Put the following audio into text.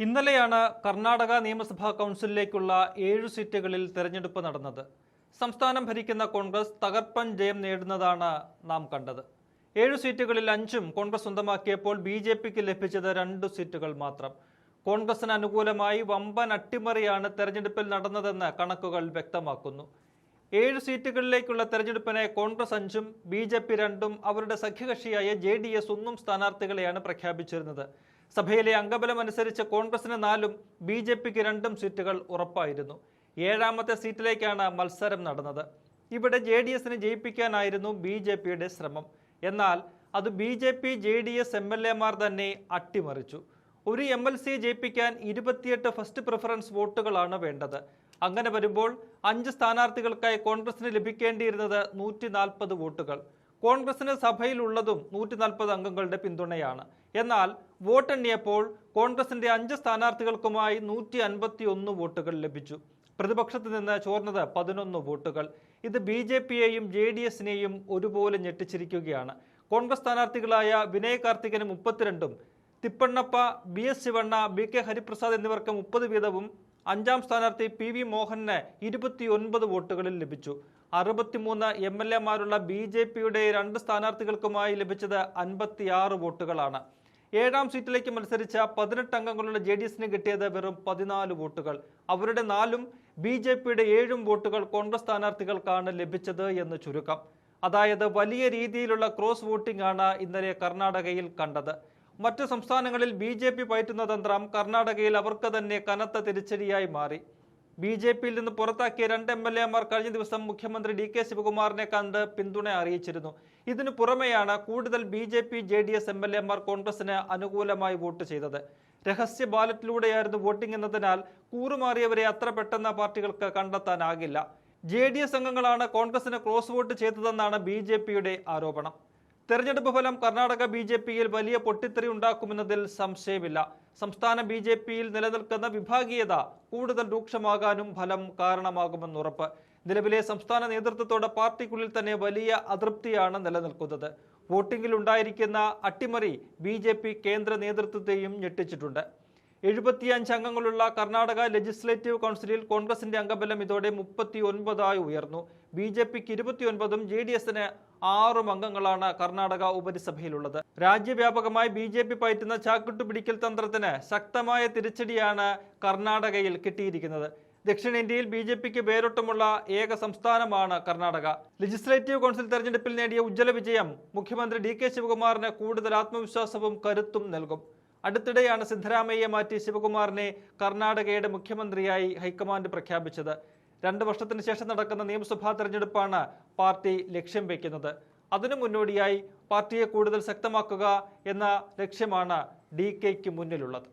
ഇന്നലെയാണ് കർണാടക നിയമസഭാ കൗൺസിലിലേക്കുള്ള 7 സീറ്റുകളിൽ തെരഞ്ഞെടുപ്പ് നടന്നത്. സംസ്ഥാനം ഭരിക്കുന്ന കോൺഗ്രസ് തകർപ്പൻ ജയം നേടുന്നതാണ് നാം കണ്ടത്. 7 സീറ്റുകളിൽ 5ഉം കോൺഗ്രസ് സ്വന്തമാക്കിയപ്പോൾ ബി.ജെ.പിക്ക് ലഭിച്ചത് 2 സീറ്റുകൾ മാത്രം. കോൺഗ്രസിന് അനുകൂലമായി വമ്പൻ അട്ടിമറിയാണ് തെരഞ്ഞെടുപ്പിൽ നടന്നതെന്ന് കണക്കുകൾ വ്യക്തമാക്കുന്നു. 7 സീറ്റുകളിലേക്കുള്ള തെരഞ്ഞെടുപ്പിനെ കോൺഗ്രസ് 5ഉം ബി.ജെ.പി 2ഉം അവരുടെ സഖ്യകക്ഷിയായ JDS 1ഉം സ്ഥാനാർത്ഥികളെയാണ് പ്രഖ്യാപിച്ചിരുന്നത്. സഭയിലെ അംഗബലം അനുസരിച്ച് കോൺഗ്രസിന് 4ഉം ബി.ജെ.പിക്ക് 2ഉം സീറ്റുകൾ ഉറപ്പായിരുന്നു. 7ാമത്തെ സീറ്റിലേക്കാണ് മത്സരം നടന്നത്. ഇവിടെ JDSനെ ജയിപ്പിക്കാനായിരുന്നു ബി.ജെ.പിയുടെ ശ്രമം. എന്നാൽ അത് ബി.ജെ.പി JDS MLA-മാർ തന്നെ അട്ടിമറിച്ചു. ഒരു MLC ജയിപ്പിക്കാൻ 28 ഫസ്റ്റ് പ്രിഫറൻസ് വോട്ടുകളാണ് വേണ്ടത്. അങ്ങനെ വരുമ്പോൾ 5 സ്ഥാനാർത്ഥികൾക്കായി കോൺഗ്രസിന് ലഭിക്കേണ്ടിയിരുന്നത് 140 വോട്ടുകൾ. കോൺഗ്രസിന് സഭയിലുള്ളതും 140 അംഗങ്ങളുടെ പിന്തുണയാണ്. എന്നാൽ വോട്ടെണ്ണിയപ്പോൾ കോൺഗ്രസിന്റെ 5 സ്ഥാനാർത്ഥികൾക്കുമായി 151 വോട്ടുകൾ ലഭിച്ചു. പ്രതിപക്ഷത്ത് നിന്ന് ചോർന്നത് 11 വോട്ടുകൾ. ഇത് ബി.ജെ.പിയെയും JDSനെയും ഒരുപോലെ ഞെട്ടിച്ചിരിക്കുകയാണ്. കോൺഗ്രസ് സ്ഥാനാർത്ഥികളായ വിനയ് കാർത്തികന് 32ഉം തിപ്പണ്ണപ്പ, BS ശിവണ്ണ, BK ഹരിപ്രസാദ് എന്നിവർക്ക് 30 വീതവും 5ാം സ്ഥാനാർത്ഥി PV മോഹനന് 29 വോട്ടുകളിൽ ലഭിച്ചു. 63 MLA-മാരുള്ള ബി.ജെ.പിയുടെ 2 സ്ഥാനാർത്ഥികൾക്കുമായി ലഭിച്ചത് 56 വോട്ടുകളാണ്. 7ാം സീറ്റിലേക്ക് മത്സരിച്ച 18 അംഗങ്ങളുള്ള JDSന് കിട്ടിയത് വെറും 14 വോട്ടുകൾ. അവരുടെ 4ഉം ബി.ജെ.പിയുടെ 7ഉം വോട്ടുകൾ കോൺഗ്രസ് സ്ഥാനാർത്ഥികൾക്കാണ് ലഭിച്ചത് എന്ന് ചുരുക്കം. അതായത് വലിയ രീതിയിലുള്ള ക്രോസ് വോട്ടിംഗ് ആണ് ഇന്നലെ കർണാടകയിൽ കണ്ടത്. മറ്റ് സംസ്ഥാനങ്ങളിൽ ബി.ജെ.പി പയറ്റുന്ന തന്ത്രം കർണാടകയിൽ അവർക്ക് തന്നെ കനത്ത തിരിച്ചടിയായി മാറി. ബി.ജെ.പിയിൽ നിന്ന് പുറത്താക്കിയ 2 MLA-മാർ കഴിഞ്ഞ ദിവസം മുഖ്യമന്ത്രി DK ശിവകുമാറിനെ കണ്ട് പിന്തുണ അറിയിച്ചിരുന്നു. ഇതിനു പുറമെയാണ് കൂടുതൽ ബി.ജെ.പി JDS MLA-മാർ കോൺഗ്രസിന് അനുകൂലമായി വോട്ട് ചെയ്തത്. രഹസ്യ ബാലറ്റിലൂടെയായിരുന്നു വോട്ടിംഗ് എന്നതിനാൽ കൂറുമാറിയവരെ അത്ര പെട്ടെന്ന് പാർട്ടികൾക്ക് കണ്ടെത്താനാകില്ല. JDS അംഗങ്ങളാണ് കോൺഗ്രസിന് ക്രോസ് വോട്ട് ചെയ്തതെന്നാണ് ബി.ജെ.പിയുടെ ആരോപണം. തെരഞ്ഞെടുപ്പ് ഫലം കർണാടക ബി.ജെ.പിയിൽ വലിയ പൊട്ടിത്തെറി ഉണ്ടാക്കുമെന്നതിൽ സംശയമില്ല. സംസ്ഥാന ബി.ജെ.പിയിൽ നിലനിൽക്കുന്ന വിഭാഗീയത കൂടുതൽ രൂക്ഷമാകാനും ഫലം കാരണമാകുമെന്നുറപ്പ്. നിലവിലെ സംസ്ഥാന നേതൃത്വത്തോട് പാർട്ടിക്കുള്ളിൽ തന്നെ വലിയ അതൃപ്തിയാണ് നിലനിൽക്കുന്നത്. വോട്ടിംഗിൽ ഉണ്ടായിരിക്കുന്ന അട്ടിമറി ബി.ജെ.പി കേന്ദ്ര നേതൃത്വത്തെയും ഞെട്ടിച്ചിട്ടുണ്ട്. 75 അംഗങ്ങളുള്ള കർണാടക ലെജിസ്ലേറ്റീവ് കൗൺസിലിൽ കോൺഗ്രസിന്റെ അംഗബലം ഇതോടെ 39 ഉയർന്നു. ബി.ജെ.പിക്ക് 29ഉം JDSന് 6 അംഗങ്ങളാണ് കർണാടക ഉപരിസഭയിലുള്ളത്. രാജ്യവ്യാപകമായി ബി.ജെ.പി പയറ്റുന്ന ചാക്കിട്ടുപിടിക്കൽ തന്ത്രത്തിന് ശക്തമായ തിരിച്ചടിയാണ് കർണാടകയിൽ കിട്ടിയിരിക്കുന്നത്. ദക്ഷിണേന്ത്യയിൽ ബി.ജെ.പിക്ക് വേരോട്ടമുള്ള ഏക സംസ്ഥാനമാണ് കർണാടക. ലെജിസ്ലേറ്റീവ് കൗൺസിൽ തെരഞ്ഞെടുപ്പിൽ നേടിയ ഉജ്ജ്വല വിജയം മുഖ്യമന്ത്രി DK ശിവകുമാറിന് കൂടുതൽ ആത്മവിശ്വാസവും കരുത്തും നൽകും. അടുത്തിടെയാണ് സിദ്ധരാമയ്യയെ മാറ്റി ശിവകുമാറിനെ കർണാടകയുടെ മുഖ്യമന്ത്രിയായി ഹൈക്കമാൻഡ് പ്രഖ്യാപിച്ചത്. 2 വർഷത്തിന് ശേഷം നടക്കുന്ന നിയമസഭാ തെരഞ്ഞെടുപ്പാണ് പാർട്ടി ലക്ഷ്യം വയ്ക്കുന്നത്. അതിനു മുന്നോടിയായി പാർട്ടിയെ കൂടുതൽ ശക്തമാക്കുക എന്ന ലക്ഷ്യമാണ് DKയ്ക്ക് മുന്നിലുള്ളത്.